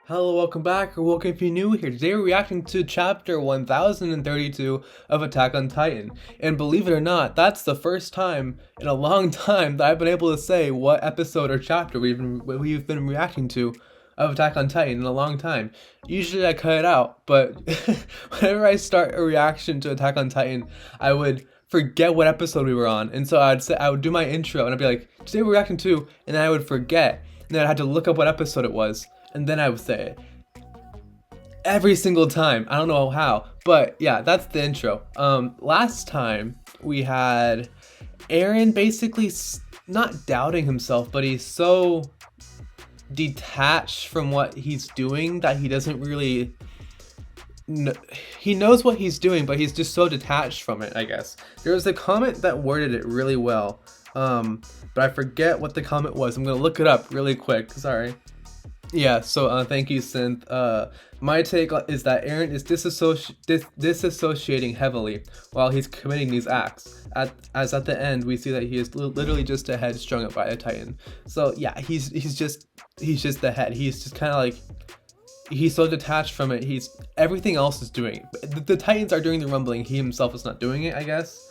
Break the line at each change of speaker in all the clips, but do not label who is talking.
Hello, welcome back, or welcome if you're new here. Today we're reacting to chapter 1032 of Attack on Titan. And believe it or not, that's the first time in a long time that I've been able to say what episode or chapter we've been reacting to of Attack on Titan in a long time. Usually I cut it out, but whenever I start a reaction to Attack on Titan, I would forget what episode we were on. And so I would do my intro and I'd be like, today we're reacting to, and then I would forget. And then I had to look up what episode it was. And then I would say it every single time. I don't know how, but yeah, that's the intro. Last time we had Eren basically not doubting himself, but he's so detached from what he's doing that he doesn't really. He knows what he's doing, but he's just so detached from it, I guess. There was a comment that worded it really well, but I forget what the comment was. I'm gonna look it up really quick. Sorry. Yeah, so thank you, Synth. My take is that Eren is disassociating heavily while he's committing these acts. As at the end, we see that he is literally just a head strung up by a Titan. So yeah, he's just the head. He's just kind of like, he's so detached from it. Everything else is doing it. The Titans are doing the rumbling. He himself is not doing it, I guess.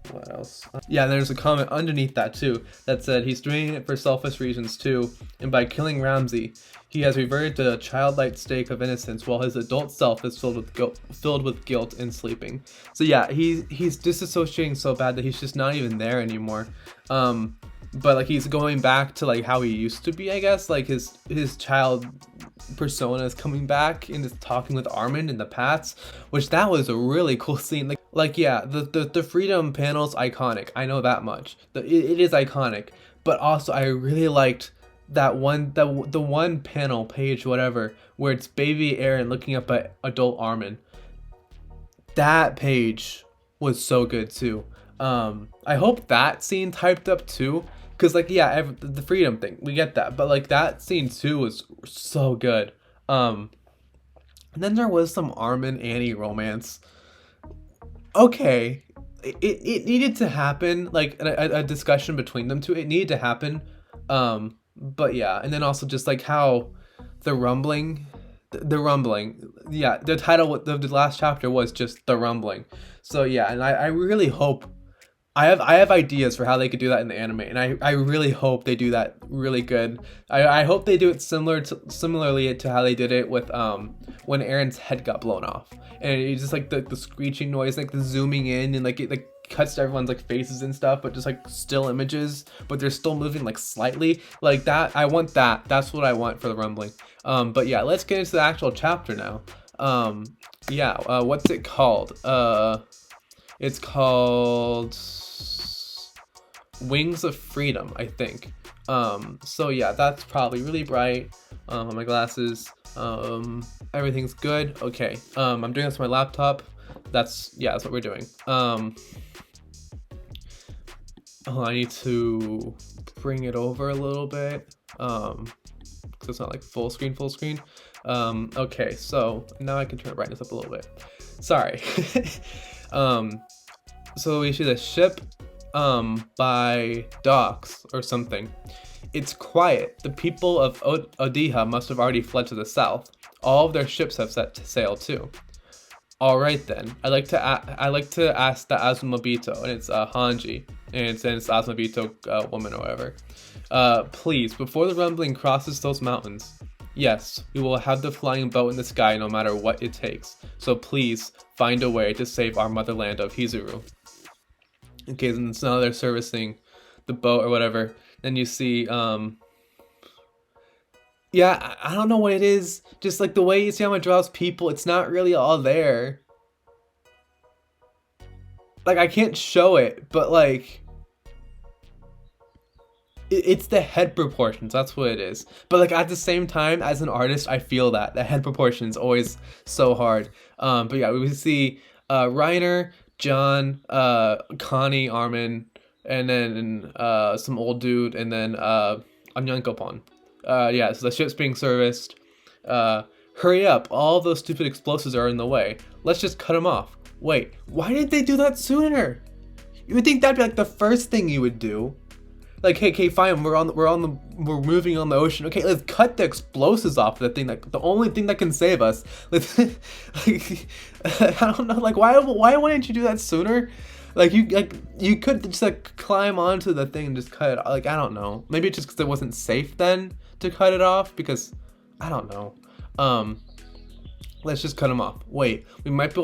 What else? Yeah, there's a comment underneath that too that said he's doing it for selfish reasons too, and by killing Ramsey, he has reverted to the childlike state of innocence while his adult self is filled with guilt and sleeping. So yeah, he's disassociating so bad that he's just not even there anymore. But like he's going back to like how he used to be, I guess. Like his child persona is coming back and is talking with Armin in the past, which that was a really cool scene. Like yeah, the freedom panel's iconic. I know that much. It is iconic. But also I really liked that one the one panel page whatever where it's baby Eren looking up at adult Armin. That page was so good too. I hope that scene typed up too. Cause like yeah, the freedom thing, we get that, but like that scene too was so good. And then there was some Armin Annie romance. Okay, it needed to happen, like a discussion between them two. It needed to happen. But yeah, and then also just like how the rumbling, yeah, the title of the last chapter was just the rumbling. So yeah, and I really hope. I have ideas for how they could do that in the anime, and I really hope they do that really good. I hope they do it similarly to how they did it with when Eren's head got blown off, and it's just like the screeching noise, like the zooming in, and like it like cuts to everyone's like faces and stuff, but just like still images, but they're still moving like slightly like that. I want that. That's what I want for the rumbling. But yeah, let's get into the actual chapter now. What's it called? It's called Wings of Freedom, I think. So yeah, that's probably really bright on my glasses. Everything's good. Okay. I'm doing this on my laptop. That's what we're doing. I need to bring it over a little bit. Because it's not like full screen. Okay, so now I can turn the brightness up a little bit. Sorry. So we see the ship by docks or something. It's quiet. The people of Odiha must have already fled to the south. All of their ships have set sail too. All right then. I like to ask the Azumabito, and it's Hanji, and it's Azumabito woman or whatever. Please, before the rumbling crosses those mountains. Yes, we will have the flying boat in the sky no matter what it takes. So please find a way to save our motherland of Hizuru. Okay, and so now they're servicing the boat or whatever. Then you see, yeah, I don't know what it is. Just like the way Isayama draws people, it's not really all there. Like I can't show it, but like it's the head proportions. That's what it is. But like at the same time, as an artist, I feel that the head proportions always so hard. But yeah, we see Reiner, John, Connie, Armin, and then some old dude, and then Anyankopon. Yeah, so the ship's being serviced. Hurry up, all those stupid explosives are in the way. Let's just cut them off. Wait, why didn't they do that sooner? You would think that'd be like the first thing you would do. Like, hey, fine, we're moving on the ocean. Okay, let's cut the explosives off the thing, that the only thing that can save us. Let's, like, I don't know, like, why wouldn't you do that sooner? Like, you could just like climb onto the thing and just cut it. Like, I don't know. Maybe it's just because it wasn't safe then to cut it off, because I don't know. Let's just cut them off. Wait, we might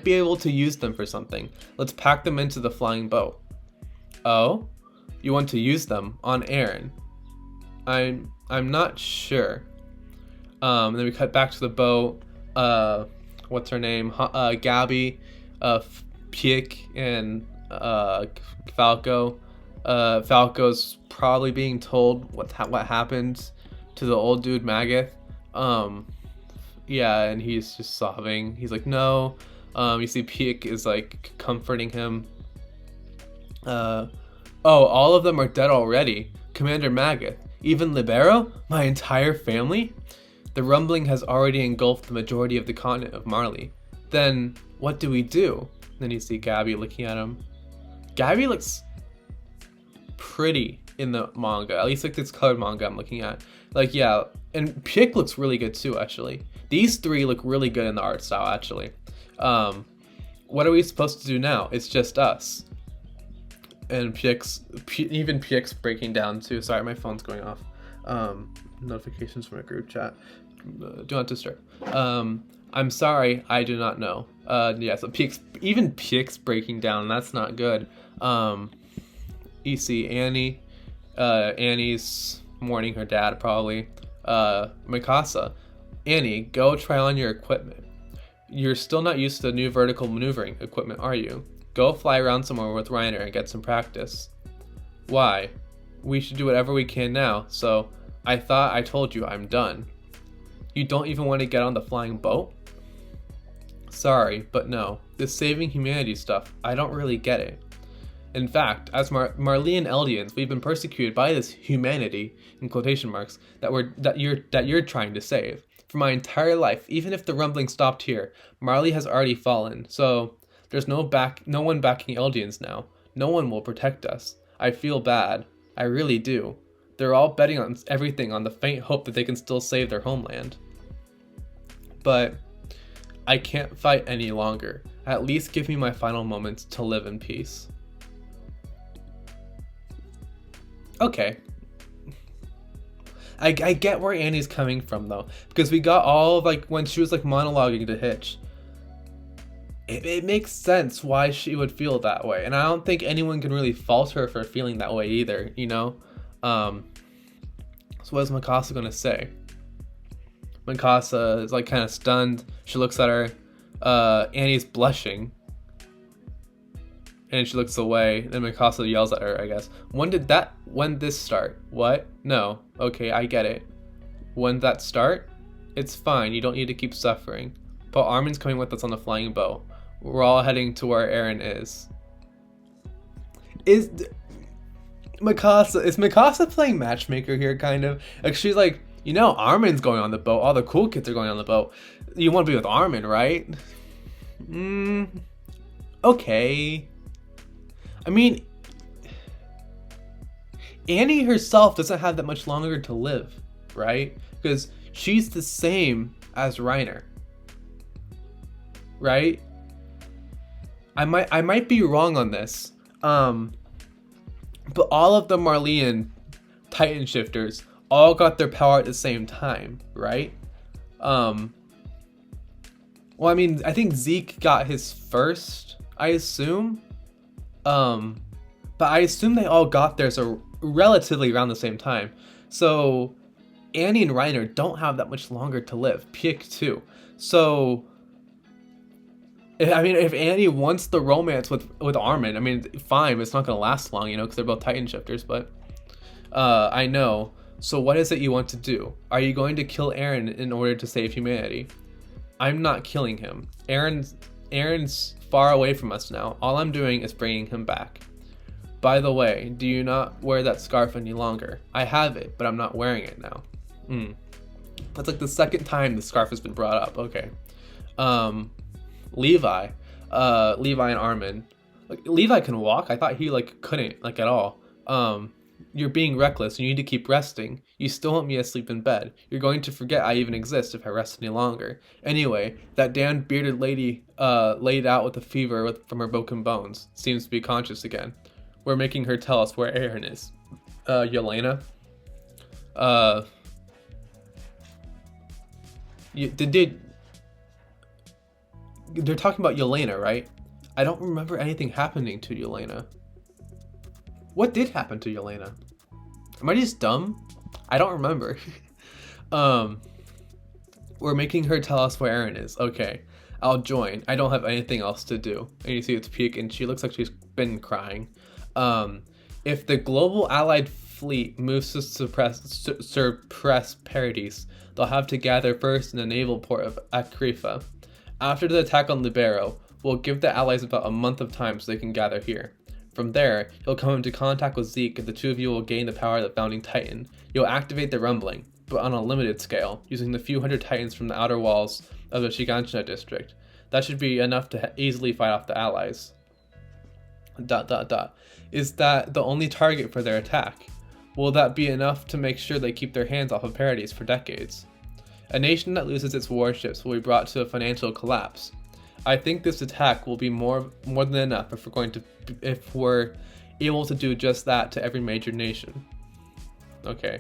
be able to use them for something. Let's pack them into the flying boat. Oh, you want to use them on Eren? I'm not sure. Then we cut back to the boat. What's her name? Gabby, Piek, and Falco. Falco's probably being told what happened to the old dude Magath. Yeah, and he's just sobbing. He's like, no. You see Piek is like comforting him. Oh, all of them are dead already. Commander Magath, even Libero, my entire family? The rumbling has already engulfed the majority of the continent of Marley. Then, what do we do? Then you see Gabby looking at him. Gabby looks pretty in the manga, at least like this colored manga I'm looking at. Like, yeah, and Piek looks really good too, actually. These three look really good in the art style, actually. What are we supposed to do now? It's just us. And even Piek's breaking down too. Sorry, my phone's going off. Notifications from a group chat. Do not disturb. I'm sorry, I do not know. Yeah, so Piek's breaking down. That's not good. You see Annie. Annie's mourning her dad, probably. Mikasa. Annie, go try on your equipment. You're still not used to the new vertical maneuvering equipment, are you? Go fly around somewhere with Reiner and get some practice. Why? We should do whatever we can now, so I thought I told you I'm done. You don't even want to get on the flying boat? Sorry, but no. This saving humanity stuff, I don't really get it. In fact, as Marleyan Eldians, we've been persecuted by this humanity, in quotation marks, that you're trying to save. For my entire life, even if the rumbling stopped here, Marley has already fallen, so there's no one backing Eldians now. No one will protect us. I feel bad. I really do. They're all betting on everything on the faint hope that they can still save their homeland. But I can't fight any longer. At least give me my final moments to live in peace. Okay. I get where Annie's coming from though, because we got all of, like, when she was like monologuing to Hitch. It makes sense why she would feel that way, and I don't think anyone can really fault her for feeling that way either, you know? So what is Mikasa gonna say? Mikasa is like kind of stunned. She looks at her. Annie's blushing. And she looks away. Then Mikasa yells at her, I guess. When did this start? What? No. Okay, I get it. When did that start? It's fine. You don't need to keep suffering. But Armin's coming with us on the flying boat. We're all heading to where Eren is. Is Mikasa playing matchmaker here, kind of? Like, she's like, you know, Armin's going on the boat. All the cool kids are going on the boat. You want to be with Armin, right? Okay. I mean, Annie herself doesn't have that much longer to live, right? Because she's the same as Reiner, right? I might be wrong on this, but all of the Marleyan Titan shifters all got their power at the same time, right? Well, I mean, I think Zeke got his first, I assume. But I assume they all got theirs relatively around the same time. So Annie and Reiner don't have that much longer to live. Piek too. So I mean, if Annie wants the romance with Armin, I mean, fine, it's not gonna last long, you know, because they're both Titan shifters. But I know. So what is it you want to do? Are you going to kill Eren in order to save humanity? I'm not killing him. Eren's far away from us now. All I'm doing is bringing him back. By the way, do you not wear that scarf any longer? I have it, but I'm not wearing it now. That's like the second time the scarf has been brought up. Okay. Levi and Armin. Like, Levi can walk. I thought he like couldn't like at all. You're being reckless. You need to keep resting. You still want me asleep in bed. You're going to forget I even exist if I rest any longer. Anyway, that damn bearded lady laid out with a fever from her broken bones seems to be conscious again. We're making her tell us where Aaron is. Yelena? They're talking about Yelena, right? I don't remember anything happening to Yelena. What did happen to Yelena? Am I just dumb? I don't remember. We're making her tell us where Aaron is. Okay, I'll join. I don't have anything else to do. And you see it's Peak, and she looks like she's been crying. If the global allied fleet moves to suppress Paradis, they'll have to gather first in the naval port of Akrifa. After the attack on Libero, we'll give the allies about a month of time so they can gather here. From there, you'll come into contact with Zeke, and the two of you will gain the power of the Founding Titan. You'll activate the Rumbling, but on a limited scale, using the few hundred Titans from the outer walls of the Shiganshina district. That should be enough to easily fight off the allies. ... Is that the only target for their attack? Will that be enough to make sure they keep their hands off of Paradis for decades? A nation that loses its warships will be brought to a financial collapse. I think this attack will be more than enough if we're able to do just that to every major nation. Okay.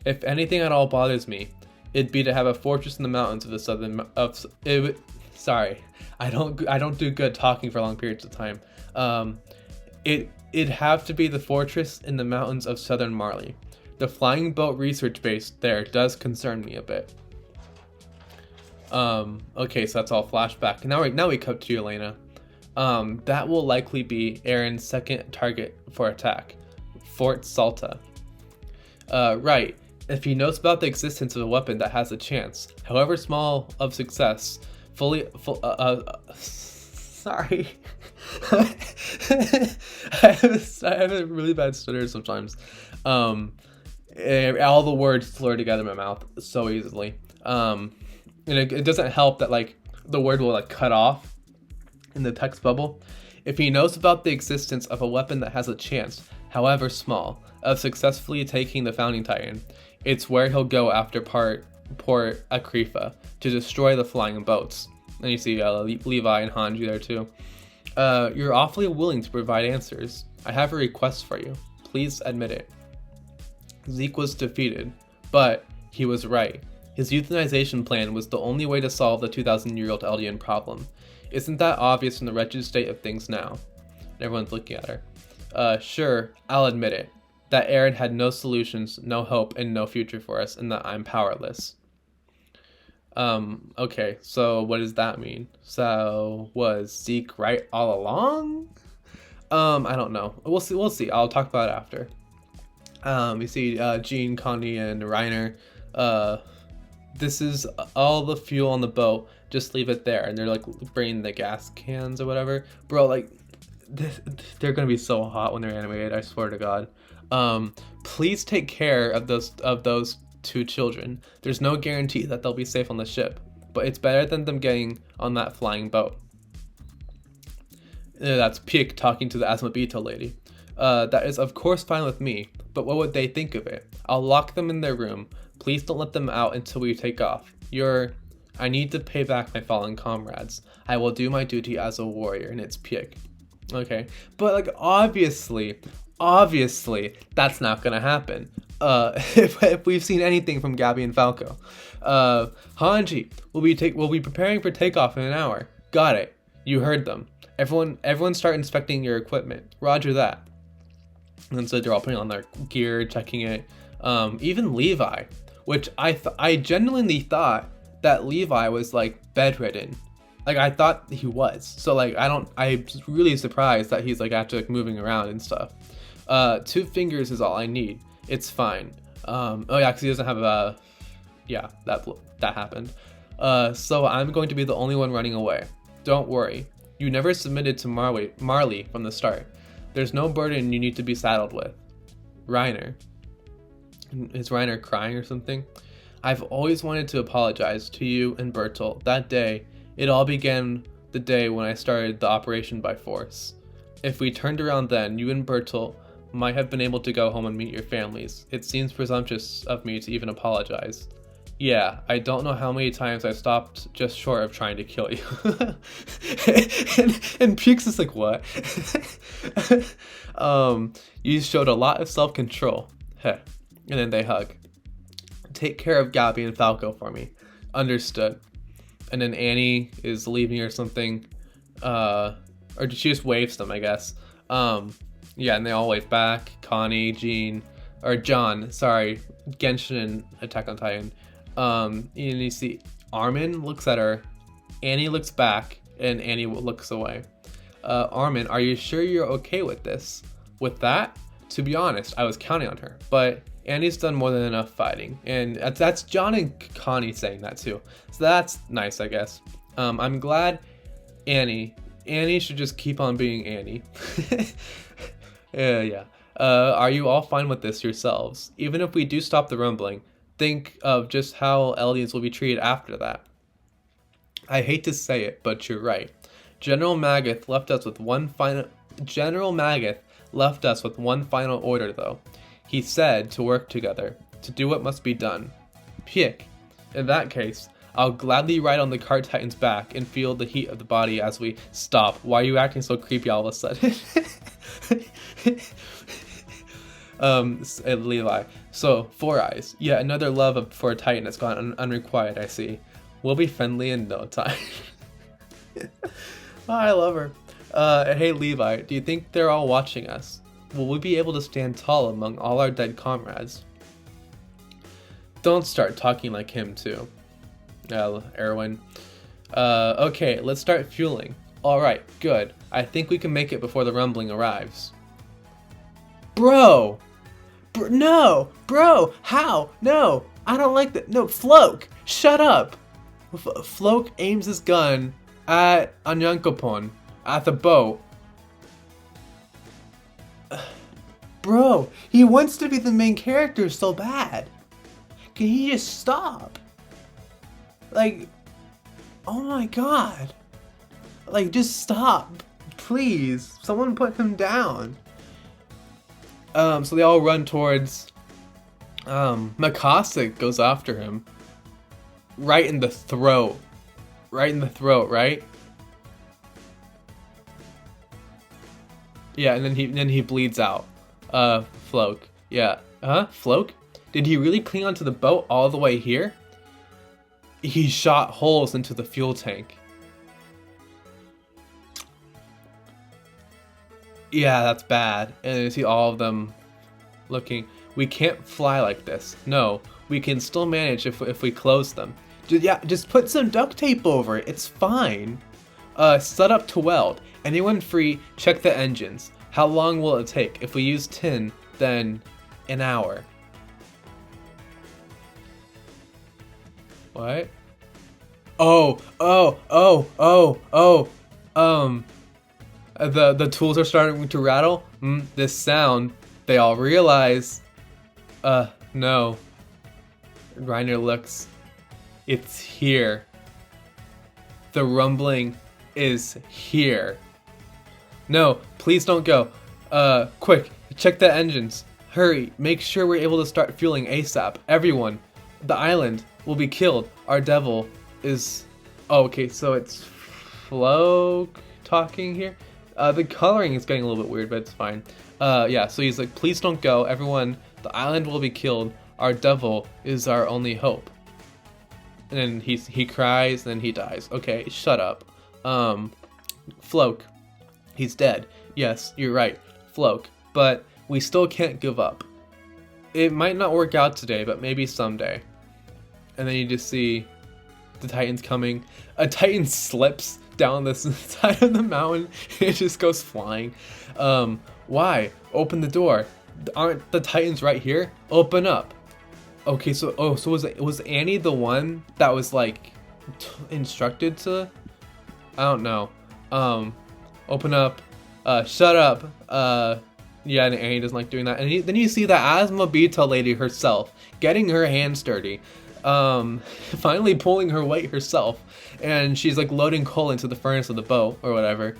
If anything at all bothers me, it'd be to have a fortress in the mountains of the southern sorry. I don't do good talking for long periods of time. It'd have to be the fortress in the mountains of southern Marley. The flying boat research base there does concern me a bit. Okay, so that's all flashback. Now we cut to Yelena. That will likely be Aaron's second target for attack, Fort Salta. Right. If he knows about the existence of a weapon that has a chance, however small of success, sorry. I have a really bad stutter sometimes. All the words slur together in my mouth so easily. And it doesn't help that like the word will like cut off in the text bubble. If he knows about the existence of a weapon that has a chance, however small, of successfully taking the Founding Titan, it's where he'll go after Port Akrifa to destroy the flying boats. And you see Levi and Hanji there too. You're awfully willing to provide answers. I have a request for you. Please admit it. Zeke was defeated, but he was right. His euthanization plan was the only way to solve the 2,000-year-old Eldian problem. Isn't that obvious in the wretched state of things now? And everyone's looking at her. Sure, I'll admit it. That Aaron had no solutions, no hope, and no future for us, and that I'm powerless. Okay, so what does that mean? So, was Zeke right all along? I don't know. We'll see. I'll talk about it after. You see, Jean, Connie, and Reiner, this is all the fuel on the boat, just leave it there. And they're like bringing the gas cans or whatever. Bro, like, they're gonna be so hot when they're animated, I swear to God. Please take care of those two children. There's no guarantee that they'll be safe on the ship, but it's better than them getting on that flying boat. That's Piek talking to the Asmabito lady. That is of course fine with me, but what would they think of it? I'll lock them in their room. Please don't let them out until we take off. I need to pay back my fallen comrades. I will do my duty as a warrior, and it's Piek. Okay, but like obviously, that's not gonna happen. If we've seen anything from Gabby and Falco. Hanji, we'll be preparing for takeoff in an hour. Got it. You heard them. Everyone start inspecting your equipment. Roger that. And so they're all putting on their gear, checking it. Even Levi, which I genuinely thought that Levi was like bedridden. Like I thought he was. So like I'm really surprised that he's like actually like moving around and stuff. 2 fingers is all I need. It's fine. Oh yeah, because he doesn't have a... Yeah, that happened. So I'm going to be the only one running away. Don't worry. You never submitted to Marley from the start. There's no burden you need to be saddled with. Reiner. Is Reiner crying or something? I've always wanted to apologize to you and Bertolt. That day, it all began the day when I started the operation by force. If we turned around then, you and Bertolt might have been able to go home and meet your families. It seems presumptuous of me to even apologize. Yeah, I don't know how many times I stopped just short of trying to kill you. and Pukes is like, what? You showed a lot of self-control. Heh. And then they hug. Take care of Gabby and Falco for me. Understood. And then Annie is leaving or something. Or she just waves them, I guess. Yeah, and they all wave back. Connie, John, sorry. Genshin and Attack on Titan. And you see Armin looks at her. Annie looks back, and Annie looks away. Armin, are you sure you're okay with this? With that? To be honest, I was counting on her. But Annie's done more than enough fighting. And that's John and Connie saying that too. So that's nice, I guess. I'm glad Annie should just keep on being Annie. Yeah. Are you all fine with this yourselves? Even if we do stop the rumbling, think of just how aliens will be treated after that. I hate to say it, but you're right. General Magath left us with one final order, though. He said to work together, to do what must be done. Piek. In that case, I'll gladly ride on the cart titan's back and feel the heat of the body as we stop. Why are you acting so creepy all of a sudden? Levi. So, Four Eyes. Yeah, another love for a titan that's gone unrequited, I see. We'll be friendly in no time. Oh, I love her. Hey Levi, do you think they're all watching us? Will we be able to stand tall among all our dead comrades? Don't start talking like him too. Erwin. Okay, let's start fueling. Alright, good. I think we can make it before the rumbling arrives. Bro! No! Bro! How? No! I don't like that. No, Floch! Shut up! Floch aims his gun at Anyankopon, at the boat. Bro, he wants to be the main character so bad. Can he just stop? Like, oh my god. Like, just stop. Please. Someone put him down. So they all run towards Makasik goes after him. Right in the throat. Right in the throat, right? Yeah, and then he bleeds out. Floch. Yeah. Floch? Did he really cling onto the boat all the way here? He shot holes into the fuel tank. Yeah, that's bad. And you see all of them looking. We can't fly like this. No, we can still manage if we close them. Just put some duct tape over it. It's fine. Set up to weld. Anyone free, check the engines. How long will it take? If we use tin, then an hour. What? The tools are starting to rattle. This sound, they all realize. No. Reiner looks. It's here. The rumbling is here. No, please don't go. Quick, check the engines. Hurry, make sure we're able to start fueling ASAP. Everyone, the island will be killed. Our devil is... Oh, okay, so it's Floch talking here. The coloring is getting a little bit weird, but it's fine. Yeah, so he's like, please don't go. Everyone, the island will be killed. Our devil is our only hope. And then he cries, and then he dies. Okay, shut up. Floch, he's dead. Yes, you're right, Floch. But we still can't give up. It might not work out today, but maybe someday. And then you just see the Titans coming. A Titan slips down this side of the mountain. It just goes flying. Why? Open the door. Aren't the Titans right here? Open up. Okay, so was Annie the one that was like instructed to? I don't know. Open up. Shut up. Yeah, and Annie doesn't like doing that. And then you see the Asmobita lady herself getting her hands dirty. Finally pulling her weight herself. And she's like loading coal into the furnace of the boat or whatever.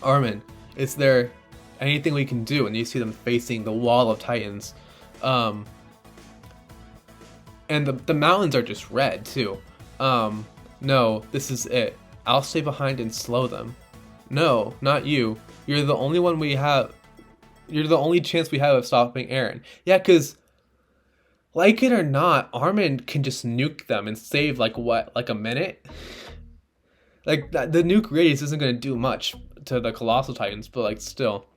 Armin, is there anything we can do. And you see them facing the wall of Titans. And the mountains are just red too. No, this is it. I'll stay behind and slow them. No, not you. You're the only one we have. You're the only chance we have of stopping Eren. Yeah, because, like it or not, Armin can just nuke them and save, like, what, like a minute? Like, the nuke radius isn't going to do much to the Colossal Titans, but, like, still.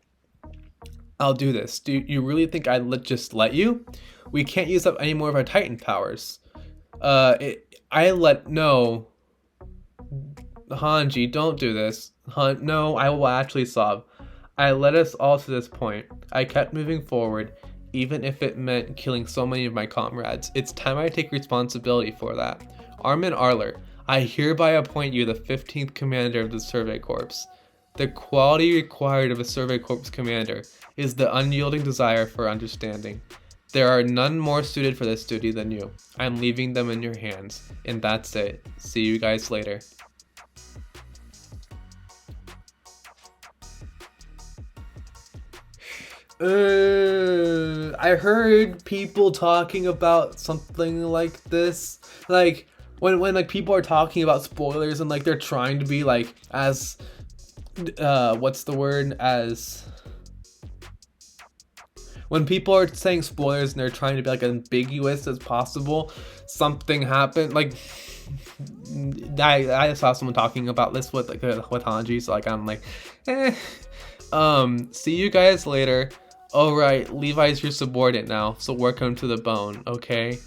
I'll do this. Do you really think I'd just let you? We can't use up any more of our Titan powers. No. Hanji, don't do this. No, I will actually sob. I led us all to this point. I kept moving forward, even if it meant killing so many of my comrades. It's time I take responsibility for that. Armin Arler, I hereby appoint you the 15th commander of the Survey Corps. The quality required of a Survey Corps commander is the unyielding desire for understanding. There are none more suited for this duty than you. I'm leaving them in your hands. And that's it. See you guys later. I heard people talking about something like this, like when like people are talking about spoilers and like they're trying to be like as what's the word, as when people are saying spoilers and they're trying to be like ambiguous as possible, something happened. Like I saw someone talking about this with with Hanji, so like I'm like, see you guys later. Oh right, Levi's your subordinate now, so work him to the bone, okay?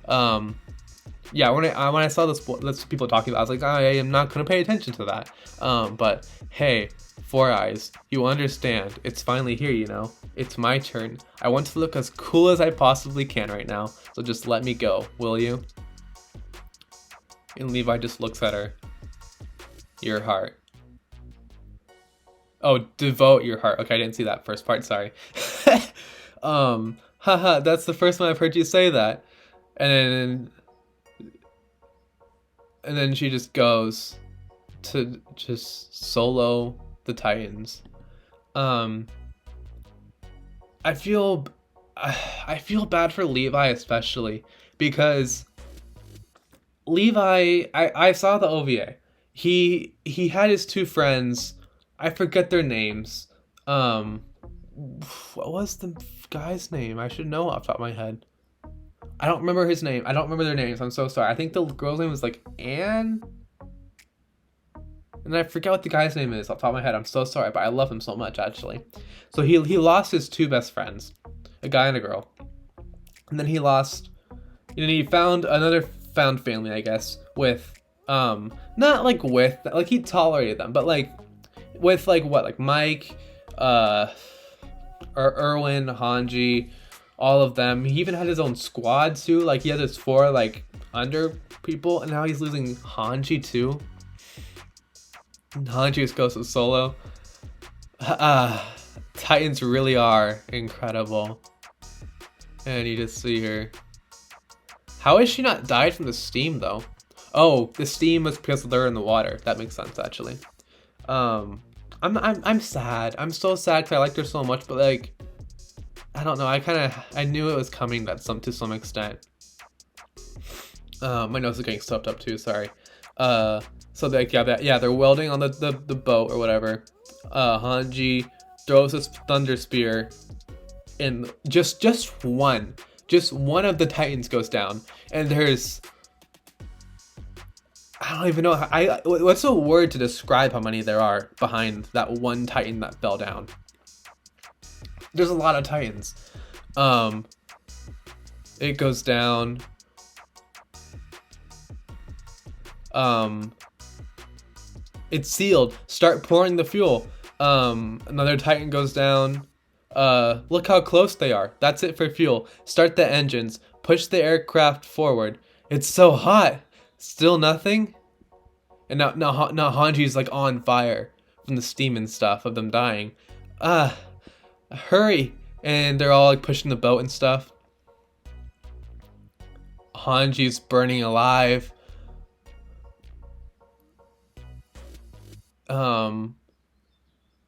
Yeah, when I saw this people talking about it, I was like, I am not gonna pay attention to that. But hey, Four Eyes, you understand, it's finally here, you know? It's my turn. I want to look as cool as I possibly can right now, so just let me go, will you? And Levi just looks at her. Your heart. Oh, devote your heart. Okay, I didn't see that first part, sorry. Haha, that's the first time I've heard you say that. And then she just goes to just solo the Titans. I feel bad for Levi especially because Levi, I saw the OVA. He had his two friends. I forget their names. What was the guy's name? I should know off the top of my head. I don't remember his name. I don't remember their names. I'm so sorry. I think the girl's name was like Anne. And I forget what the guy's name is off the top of my head. I'm so sorry, but I love him so much actually. So he lost his two best friends, a guy and a girl. And then he lost, and he found another found family, I guess, with not like with, like he tolerated them, but like with like what, like Mike, or Erwin, Hanji, all of them. He even had his own squad too. Like he had his 4 like under people, and now he's losing Hanji too. And Hanji just goes to solo. Titans really are incredible. And you just see her. How has she not died from the steam though? Oh, the steam was because they're in the water. That makes sense actually. I'm sad. I'm so sad because I liked her so much, but like, I don't know. I knew it was coming to some extent. My nose is getting stuffed up too. Sorry. So like they're welding on the boat or whatever. Hanji throws his thunder spear, and just one of the Titans goes down, and there's, I don't even know what's a word to describe how many there are behind that one Titan that fell down. There's a lot of Titans. It goes down. It's sealed. Start pouring the fuel. Another Titan goes down. Look how close they are. That's it for fuel. Start the engines. Push the aircraft forward. It's so hot. Still nothing? And now Hanji's like on fire from the steam and stuff of them dying. Hurry! And they're all like pushing the boat and stuff. Hanji's burning alive.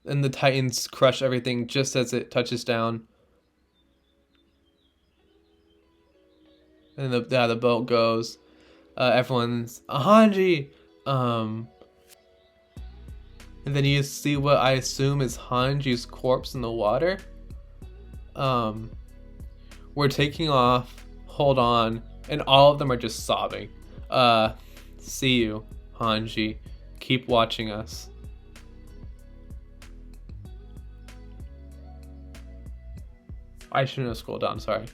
and the Titans crush everything just as it touches down. And the boat goes. Everyone's Hanji. And then you see what I assume is Hanji's corpse in the water. We're taking off. Hold on. And all of them are just sobbing. See you, Hanji. Keep watching us. I shouldn't have scrolled down, sorry.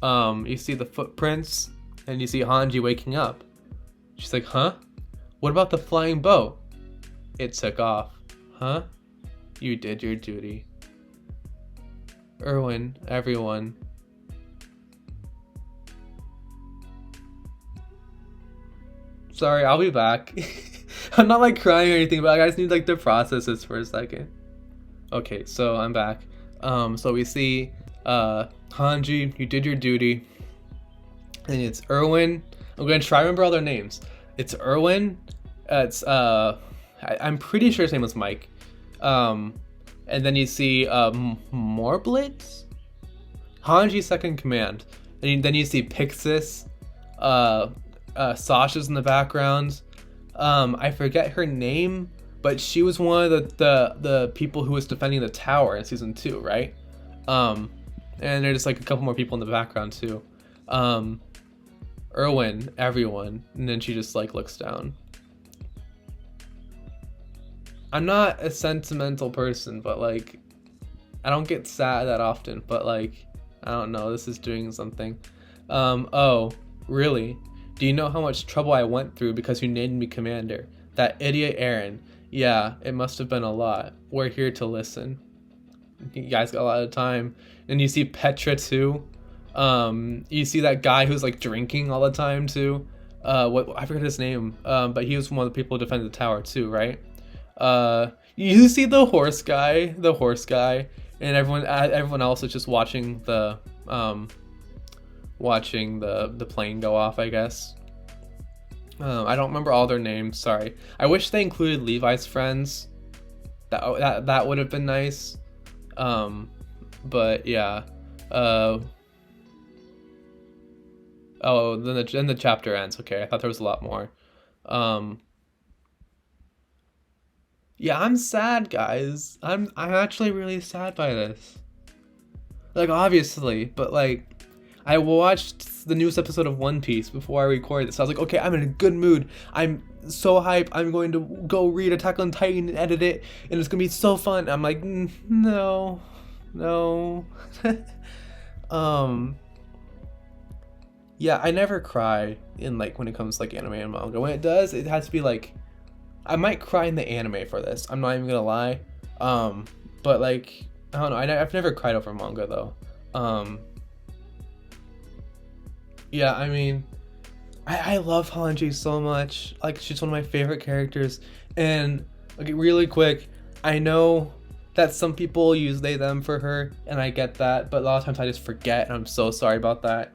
You see the footprints, and you see Hanji waking up. She's like, huh? What about the flying boat? It took off. Huh? You did your duty. Erwin, everyone. Sorry, I'll be back. I'm not like crying or anything, but I just need like to process this for a second. Okay, so I'm back. So we see Hanji, you did your duty. And it's Erwin. I'm gonna try to remember all their names. It's Erwin. I'm pretty sure his name was Mike. And then you see Morblitz? Hanji's second command. And then you see Pixis. Sasha's in the background. I forget her name, but she was one of the people who was defending the tower in season 2, right? And there's like a couple more people in the background too. Erwin, everyone, and then she just like looks down. I'm not a sentimental person, but like I don't get sad that often, but like I don't know, this is doing something. Oh, really? Do you know how much trouble I went through because you named me commander? That idiot Aaron. Yeah, it must have been a lot. We're here to listen. You guys got a lot of time. And you see Petra too. You see that guy who's like drinking all the time too. I forget his name. But he was one of the people who defended the tower too, right? You see the horse guy, and everyone else is just watching the plane go off, I guess. I don't remember all their names, sorry. I wish they included Levi's friends. That would have been nice. But yeah. Oh, then the chapter ends. Okay, I thought there was a lot more. Yeah, I'm sad, guys. I'm actually really sad by this. Like, obviously, but like I watched the newest episode of One Piece before I recorded this. I was like, okay, I'm in a good mood. I'm so hyped. I'm going to go read Attack on Titan and edit it, and it's gonna be so fun. I'm like, no. Yeah, I never cry in like when it comes to like anime and manga. When it does, it has to be like I might cry in the anime for this. I'm not even gonna lie. But like I don't know. I've never cried over manga though. Yeah, I mean, I love Hanji so much. Like, she's one of my favorite characters. And, okay, really quick, I know that some people use they, them for her, and I get that, but a lot of times I just forget, and I'm so sorry about that.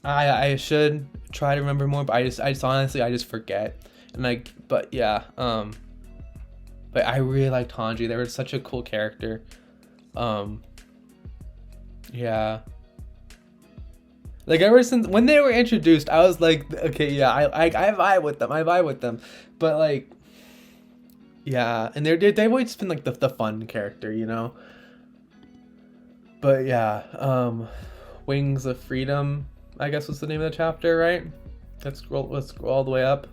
I should try to remember more, but I just honestly, I just forget. And like, but yeah, but I really liked Hanji. They were such a cool character. Yeah. Like ever since when they were introduced, I was like, okay, yeah, I vibe with them, but like, yeah, and they've always been like the fun character, you know. But yeah, Wings of Freedom, I guess was the name of the chapter, right? Let's scroll all the way up.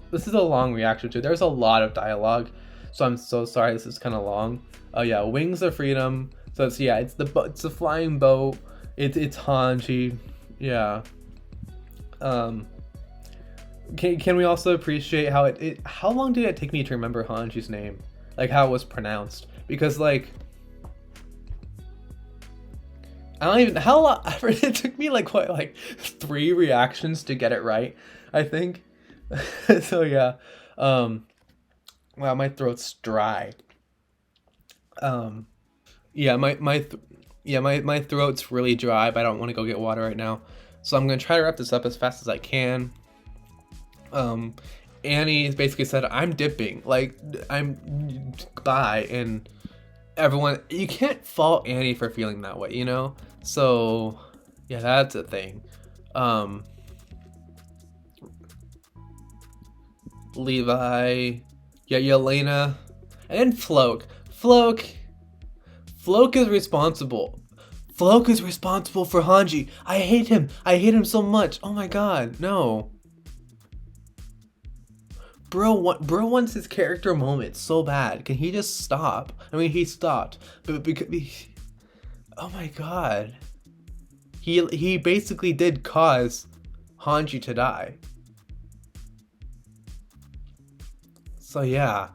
This is a long reaction too. There's a lot of dialogue, so I'm so sorry. This is kind of long. Oh yeah, Wings of Freedom. So it's the flying boat. It's Hanji. Yeah. Can we also appreciate how how long did it take me to remember Hanji's name? Like how it was pronounced? Because like I don't even how long it took me like 3 reactions to get it right, I think. So yeah. Wow, my throat's dry. Yeah, my throat's really dry, but I don't want to go get water right now. So I'm going to try to wrap this up as fast as I can. Annie basically said, I'm dipping, like, I'm bye, and everyone, you can't fault Annie for feeling that way, you know? So yeah, that's a thing. Levi, yeah, Yelena, and Floch. Floch is responsible. Floch is responsible for Hanji. I hate him. I hate him so much. Oh my god, no. Bro wants his character moment so bad. Can he just stop? I mean, he stopped, but because oh my god, he basically did cause Hanji to die. So yeah,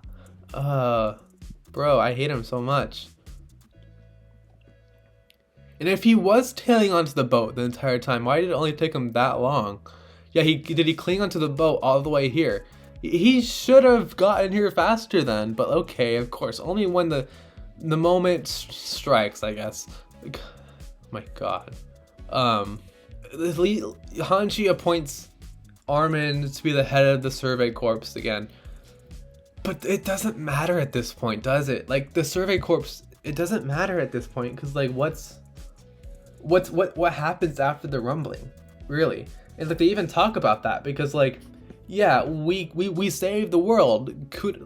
bro, I hate him so much. And if he was tailing onto the boat the entire time, why did it only take him that long? Yeah, he cling onto the boat all the way here. He should have gotten here faster then, but okay, of course, only when the moment strikes, I guess. Like, oh my god. Hanji appoints Armin to be the head of the Survey Corps again. But it doesn't matter at this point, does it? Like, the Survey Corps, it doesn't matter at this point, because like what happens after the rumbling, really? And like they even talk about that, because like, yeah, we saved the world, but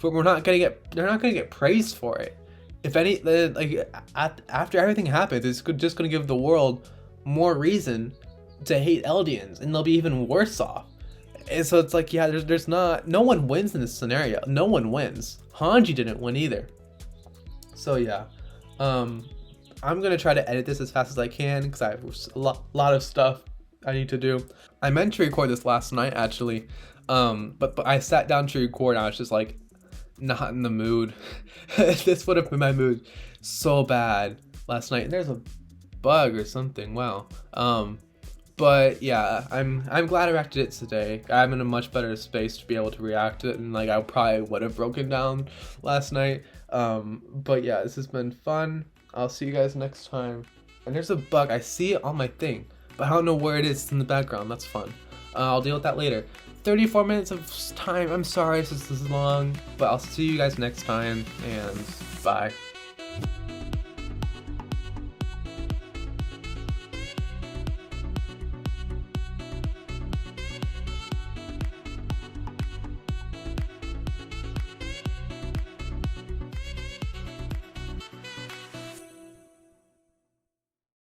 they're not gonna get praised for it. If any, like after everything happens, it's just gonna give the world more reason to hate Eldians, and they'll be even worse off. And so it's like, yeah, there's no one wins in this scenario. No one wins. Hanji didn't win either. So yeah, I'm gonna try to edit this as fast as I can, because I have a lot of stuff I need to do. I meant to record this last night actually, but I sat down to record and I was just like not in the mood. This would have been my mood so bad last night. There's a bug or something. Wow. But yeah, I'm glad I reacted it today. I'm in a much better space to be able to react to it, and like I probably would have broken down last night. But yeah, this has been fun. I'll see you guys next time. And there's a bug. I see it on my thing, but I don't know where it is. It's in the background. That's fun. I'll deal with that later. 34 minutes of time. I'm sorry this is long, but I'll see you guys next time, and bye.